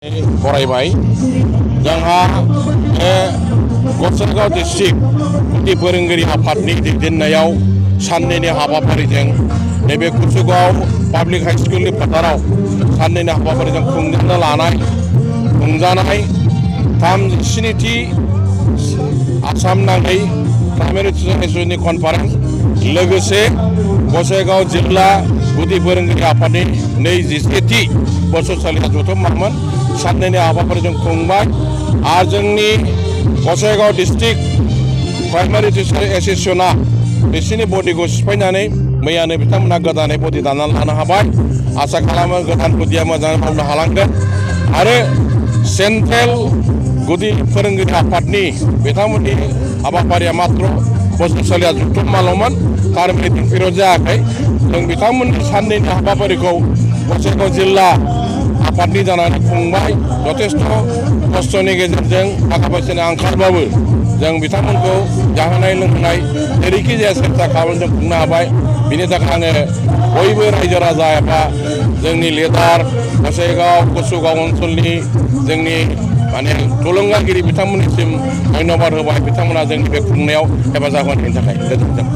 फरायबाय जोंहा बे गसाइगाव डिस्ट्रिक्ट गुदि फोरोंगिरि आफादनि दैदेननायाव साननैनि हाबाफारिजों नैबे कुसुगाव पाब्लिक हाई स्कुलनि फोथाराव साननैनि हाबाफारिजों खुंजानाय 37थि आसाम नाङै प्राइमारि एसोसिएशननि कनफारेन्स लोगोसे गसाइगाव जिल्ला गुदि फोरोंगिरि आफादनि 21थि बोसोरसालिया जथुम्मामोन साननैनि हाबाफारिजों खुंबाय आरो जोंनि गसाइगाव डिस्ट्रिक्ट प्राइमारि टिचार एसोसिएशना बिसोरनि बडिखौ सिफायनानै मैयानो बिथांमोना गोदानै बडि दानानै लानो हाबाय। आसा खालामो गोदान बडिया मोजाङै मावनो हालांगोन आरो सेन्ट्रेल गुदि फोरोंगिरि आफादनि बिथांमोननि हाबाफारिया मात्र बोसोरसालिया जथुम्माल'मोन थार मिटिं पिरियड जायाखै। जों बिथांमोननि साननैनि हाबाफारिखौ गसाइगाव जिल्ला आफादनि जानानै खुंबाय। जथेस्थ' खस्थ'नि गेजेरजों थाखा फैसानि आंखालबाबो जों बिथांमोनखौ जाहोनाय लोंहोनाय जेरैखि जाया सेस्था खालामनानै जों खुंनो हाबाय। बिनि थाखाय आङो बयबो रायजो राजा एबा जोंनि लिडार गसाइगाव कुसुगाव ओनसोलनि जोंनि थुलुंगागिरि बिथांमोननिसिम धन्यबाद होबाय। बिथांमोना जोंनि बे खुंनायाव हेफाजाब होनायनि थाखाय गोजोन्थों।